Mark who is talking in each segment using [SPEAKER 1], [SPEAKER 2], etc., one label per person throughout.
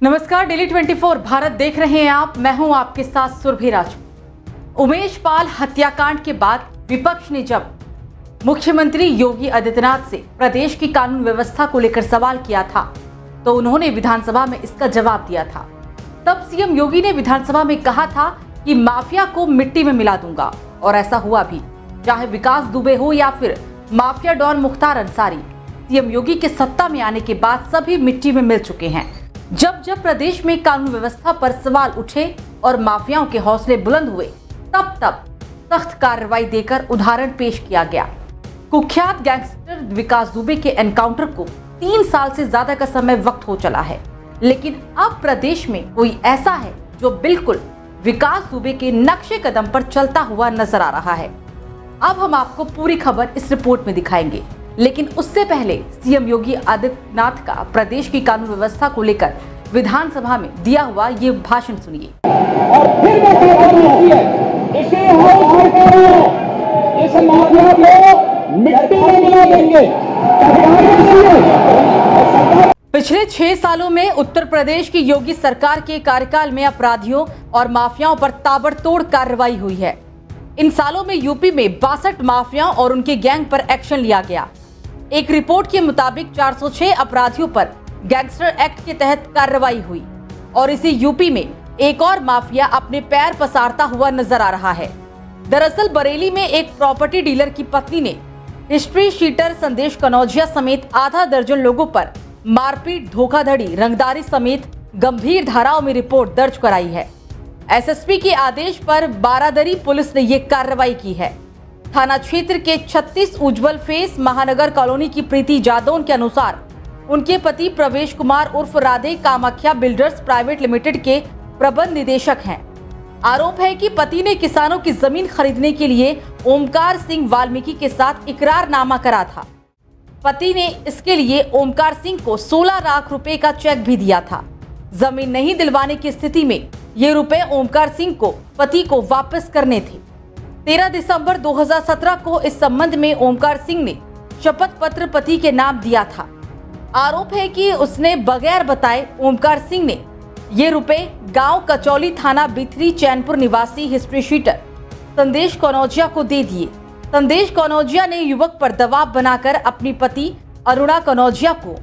[SPEAKER 1] नमस्कार, डेली 24 भारत देख रहे हैं आप। मैं हूं आपके साथ सुरभि राजपूत। उमेश पाल हत्याकांड के बाद विपक्ष ने जब मुख्यमंत्री योगी आदित्यनाथ से प्रदेश की कानून व्यवस्था को लेकर सवाल किया था तो उन्होंने विधानसभा में इसका जवाब दिया था। तब सीएम योगी ने विधानसभा में कहा था कि माफिया को मिट्टी में मिला दूंगा, और ऐसा हुआ भी। चाहे विकास दुबे हो या फिर mafia don Mukhtar Ansari, CM Yogi के सत्ता में आने के बाद सभी मिट्टी में मिल चुके हैं। जब जब प्रदेश में कानून व्यवस्था पर सवाल उठे और माफियाओं के हौसले बुलंद हुए, तब तब सख्त कार्रवाई देकर उदाहरण पेश किया गया। कुख्यात गैंगस्टर विकास दुबे के एनकाउंटर को 3 साल से ज्यादा का समय वक्त हो चला है, लेकिन अब प्रदेश में कोई ऐसा है जो बिल्कुल विकास दुबे के नक्शे कदम पर चलता हुआ नजर आ रहा है। अब हम आपको पूरी खबर इस रिपोर्ट में दिखाएंगे, लेकिन उससे पहले सीएम योगी आदित्यनाथ का प्रदेश की कानून व्यवस्था को लेकर विधानसभा में दिया हुआ ये भाषण सुनिए।
[SPEAKER 2] और फिर इसे इस माफिया को मिट्टी में मिला देंगे।
[SPEAKER 1] पिछले 6 सालों में उत्तर प्रदेश की योगी सरकार के कार्यकाल में अपराधियों और माफियाओं पर ताबड़तोड़ कार्रवाई हुई है। इन सालों में यूपी में 62 माफियाओं और उनके गैंग पर एक्शन लिया गया। एक रिपोर्ट के मुताबिक 406 अपराधियों पर गैंगस्टर एक्ट के तहत कार्रवाई हुई, और इसी यूपी में एक और माफिया अपने पैर पसारता हुआ नजर आ रहा है। दरअसल बरेली में एक प्रॉपर्टी डीलर की पत्नी ने हिस्ट्री शीटर संदेश कनौजिया समेत आधा दर्जन लोगों पर मारपीट, धोखाधड़ी, रंगदारी समेत गंभीर धाराओं में रिपोर्ट दर्ज कराई है। एसएसपी के आदेश पर बारादरी पुलिस ने ये कार्रवाई की है। थाना क्षेत्र के 36 उज्जवल फेस महानगर कॉलोनी की प्रीति जादौन के अनुसार उनके पति प्रवेश कुमार उर्फ Radhe Kamakhya builders private limited के प्रबंध निदेशक हैं। आरोप है कि पति ने किसानों की जमीन खरीदने के लिए ओमकार सिंह वाल्मीकि के साथ इकरारनामा करा था। पति ने इसके लिए ओमकार सिंह को 16 लाख रुपए का चेक भी दिया था। जमीन नहीं दिलवाने की स्थिति में ये रुपए ओमकार सिंह को पति को वापस करने थे। 13 दिसंबर 2017 को इस संबंध में ओमकार सिंह ने शपथ पत्र पति के नाम दिया था। आरोप है कि उसने बगैर बताए ओमकार सिंह ने ये रुपए गांव कचौली थाना बिथरी चैनपुर निवासी हिस्ट्री शीटर संदेश कनौजिया को दे दिए। संदेश कनौजिया ने युवक पर दबाव बनाकर अपनी पति अरुणा कनौजिया को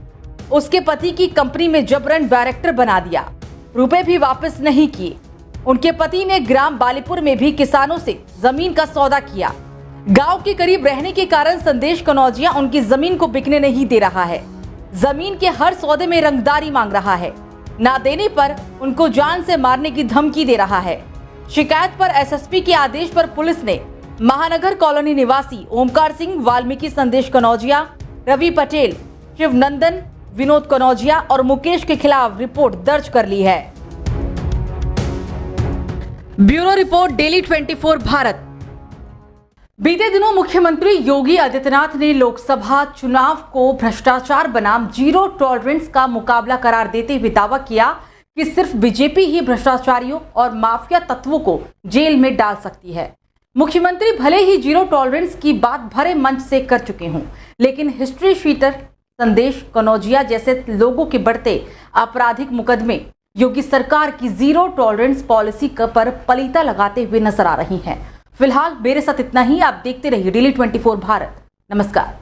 [SPEAKER 1] उसके पति की कंपनी में जबरन डायरेक्टर बना दिया। रुपए भी वापस नहीं किए। उनके पति ने ग्राम बालीपुर में भी किसानों से जमीन का सौदा किया। गांव के करीब रहने के कारण संदेश कनौजिया उनकी जमीन को बिकने नहीं दे रहा है। जमीन के हर सौदे में रंगदारी मांग रहा है। ना देने पर उनको जान से मारने की धमकी दे रहा है। शिकायत पर एसएसपी के आदेश पर पुलिस ने महानगर कॉलोनी निवासी ओमकार सिंह वाल्मीकि, संदेश कनौजिया, रवि पटेल, शिवनंदन, विनोद कनौजिया और मुकेश के खिलाफ रिपोर्ट दर्ज कर ली है। Bureau report, daily 24 Bharat. बीते दिनों मुख्यमंत्री योगी आदित्यनाथ ने लोकसभा चुनाव को भ्रष्टाचार बनाम जीरो टॉलरेंस का मुकाबला करार देते हुए दावा किया कि सिर्फ बीजेपी ही भ्रष्टाचारियों और माफिया तत्वों को जेल में डाल सकती है। मुख्यमंत्री भले ही जीरो टॉलरेंस की बात भरे मंच से कर चुके हों, लेकिन हिस्ट्री शीटर संदेश कनौजिया जैसे लोगों के बढ़ते आपराधिक मुकदमे योगी सरकार की जीरो टॉलरेंस पॉलिसी पर पलीता लगाते हुए नजर आ रही हैं। फिलहाल मेरे साथ इतना ही। आप देखते रहिए डेली 24 भारत। नमस्कार।